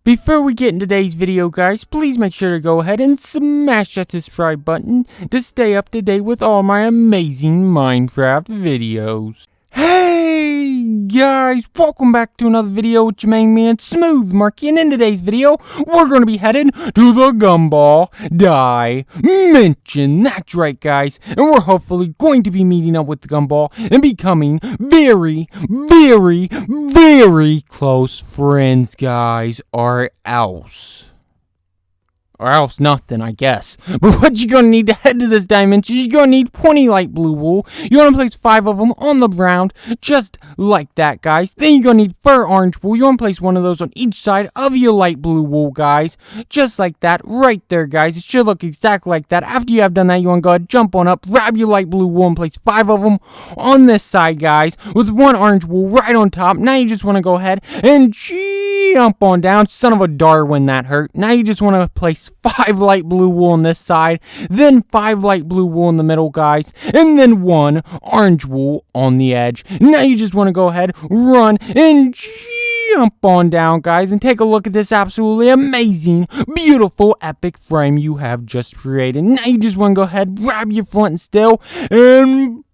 Before we get into today's video, guys, please make sure to go ahead and smash that subscribe button to stay up to date with all my amazing Minecraft videos. Hey guys, welcome back to another video with your main man Smooth Marky, and in today's video we're going to be headed to the Gumball Dimension. That's right, guys, and we're hopefully going to be meeting up with the Gumball and becoming very close friends, guys, or else nothing, I guess. But what you're gonna need to head to this dimension is you're gonna need 20 light blue wool. You're gonna place 5 of them on the ground, just like that, guys. Then you're gonna need fur orange wool. You're gonna place 1 of those on each side of your light blue wool, guys, just like that, right there, guys. It should look exactly like that. After you have done that, you wanna go ahead, jump on up, grab your light blue wool, and place 5 of them on this side, guys, with 1 orange wool right on top. Now you just wanna go ahead and jump on down. Son of a Darwin, that hurt. Now you just wanna place 5 light blue wool on this side, then 5 light blue wool in the middle, guys, and then 1 orange wool on the edge. Now you just want to go ahead, run, and jump on down, guys, and take a look at this absolutely amazing, beautiful, epic frame you have just created. Now you just want to go ahead, grab your flint and steel, and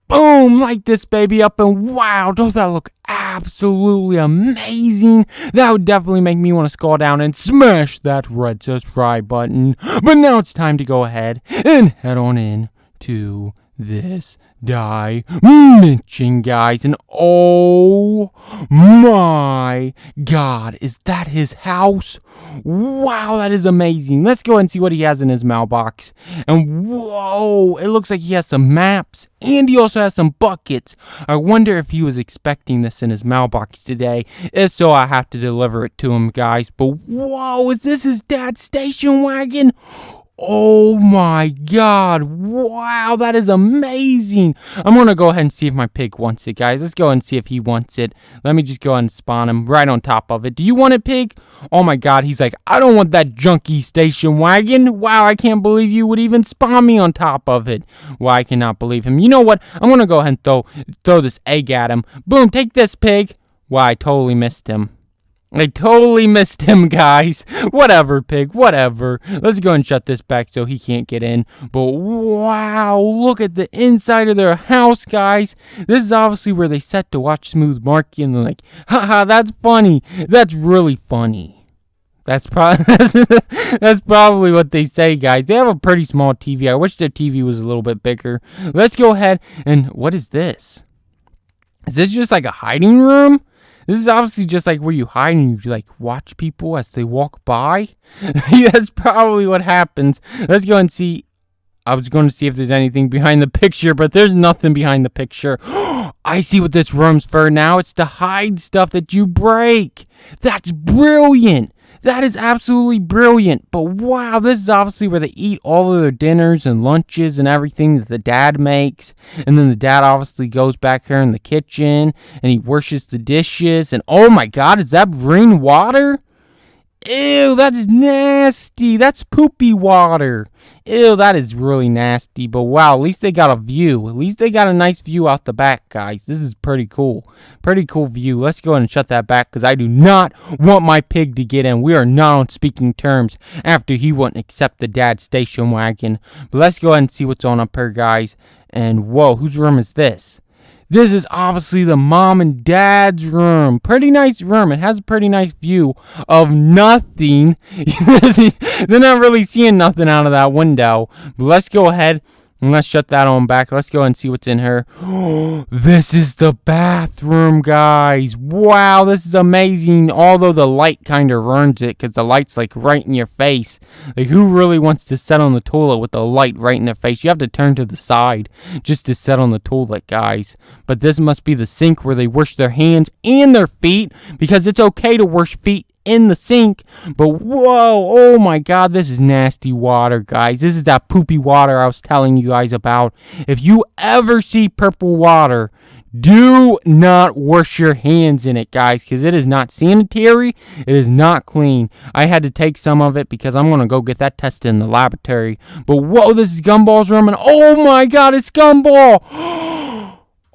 boom, light this baby up, and wow, don't that look absolutely amazing? That would definitely make me want to scroll down and smash that red subscribe button. But now it's time to go ahead and head on in to this dimension, guys, and oh my god, is that his house? Wow, that is amazing. Let's go and see what he has in his mailbox. And whoa, it looks like he has some maps, and he also has some buckets. I wonder if he was expecting this in his mailbox today. If so, I have to deliver it to him, guys. But whoa, is this his dad's station wagon? Oh my god, wow, that is amazing. I'm gonna go ahead and see if my pig wants it, guys. Let's go and see if he wants it. Let me just go ahead and spawn him right on top of it. Do you want it, pig? Oh my god, he's like, I don't want that junky station wagon. Wow, I can't believe you would even spawn me on top of it. Wow, I cannot believe him. You know what? I'm gonna go ahead and throw this egg at him. Boom, take this, pig. Wow, I totally missed him. Guys. Whatever, pig, whatever. Let's go and shut this back so he can't get in. But wow, look at the inside of their house, guys. This is obviously where they sat to watch Smooth Marky, and they're like, haha, that's funny. That's really funny. That's probably what they say, guys. They have a pretty small TV. I wish their TV was a little bit bigger. Let's go ahead and what is this? Is this just like a hiding room? This is obviously just like where you hide and you like watch people as they walk by. That's probably what happens. Let's go and see. I was going to see if there's anything behind the picture, but there's nothing behind the picture. I see what this room's for now. It's to hide stuff that you break. That's brilliant. That is absolutely brilliant. But wow, this is obviously where they eat all of their dinners and lunches and everything that the dad makes. And then the dad obviously goes back here in the kitchen and he washes the dishes. And oh my god, is that green water? Ew, that is nasty. That's poopy water. Ew, that is really nasty. But wow, at least they got a view. At least they got a nice view out the back, guys. This is pretty cool. Pretty cool view. Let's go ahead and shut that back because I do not want my pig to get in. We are not on speaking terms after he wouldn't accept the dad's station wagon. But let's go ahead and see what's on up here, guys. And whoa, whose room is this? This is obviously the mom and dad's room. Pretty nice room. It has a pretty nice view of nothing. They're not really seeing nothing out of that window. But let's go ahead and let's shut that on back. Let's go and see what's in here. This is the bathroom, guys. Wow, this is amazing. Although the light kind of ruins it because the light's like right in your face. Like, who really wants to sit on the toilet with the light right in their face? You have to turn to the side just to sit on the toilet, guys. But this must be the sink where they wash their hands and their feet, because it's okay to wash feet in the sink. But whoa, oh my god, this is nasty water, guys. This is that poopy water I was telling you guys about. If you ever see purple water, do not wash your hands in it, guys, because it is not sanitary. It is not clean. I had to take some of it because I'm going to go get that tested in the laboratory. But whoa, this is Gumball's room, and oh my god, it's Gumball.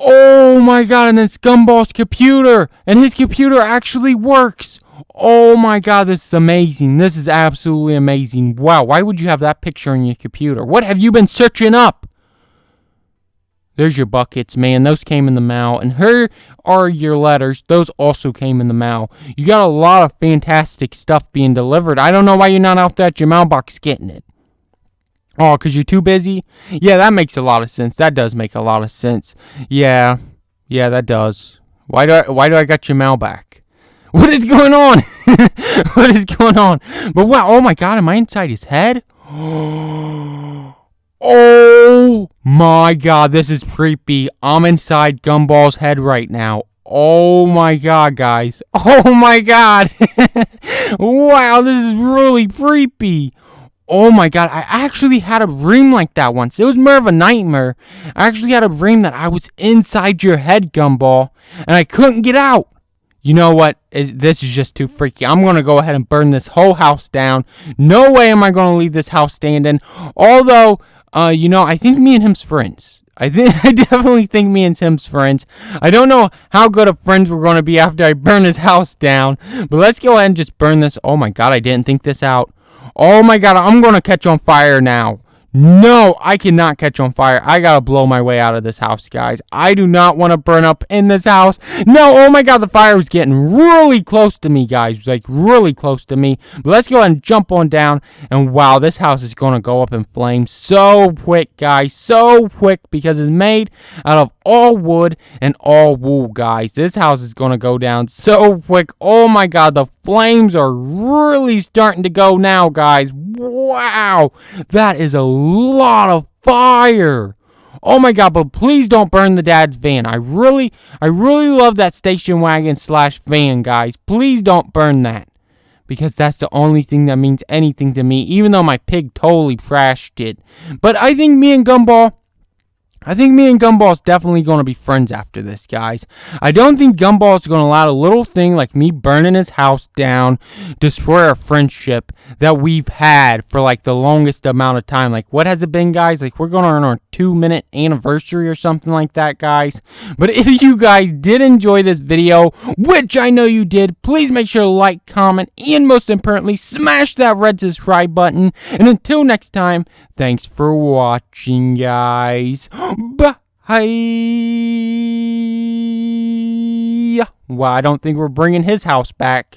Oh my god, and it's Gumball's computer, and his computer actually works. Oh my god, this is amazing. This is absolutely amazing. Wow, why would you have that picture on your computer? What have you been searching up? There's your buckets, man. Those came in the mail. And here are your letters. Those also came in the mail. You got a lot of fantastic stuff being delivered. I don't know why you're not out there at your mailbox getting it. Oh, because you're too busy? Yeah, that makes a lot of sense. That does make a lot of sense. Yeah, that does. Why do I got your mail back? What is going on? What is going on? But wow, oh my god, am I inside his head? Oh my god, this is creepy. I'm inside Gumball's head right now. Oh my god, guys. Oh my god. Wow, this is really creepy. Oh my god, I actually had a dream like that once. It was more of a nightmare. I actually had a dream that I was inside your head, Gumball, and I couldn't get out. You know what? This is just too freaky. I'm going to go ahead and burn this whole house down. No way am I going to leave this house standing. Although, I think me and him's friends. I definitely think me and him's friends. I don't know how good of friends we're going to be after I burn his house down. But let's go ahead and just burn this. Oh my god, I didn't think this out. Oh my god, I'm going to catch on fire now. No, I cannot catch on fire. I gotta blow my way out of this house, guys. I do not want to burn up in this house. No, oh my god, the fire was getting really close to me, guys. Like, really close to me. But let's go ahead and jump on down. And wow, this house is going to go up in flames so quick, guys. So quick, because it's made out of all wood and all wool, guys. This house is going to go down so quick. Oh my god, the flames are really starting to go now, guys. Wow, that is a lot of fire. Oh my god, but please don't burn the dad's van. I really love that station wagon / van, guys. Please don't burn that. Because that's the only thing that means anything to me, even though my pig totally trashed it. But I think me and Gumball's definitely going to be friends after this, guys. I don't think Gumball's going to allow a little thing like me burning his house down destroy our friendship that we've had for like the longest amount of time. Like, what has it been, guys? Like, we're going on our 2-minute anniversary or something like that, guys. But if you guys did enjoy this video, which I know you did, please make sure to like, comment, and most importantly, smash that red subscribe button. And until next time, thanks for watching, guys. Bye. Well, I don't think we're bringing his house back.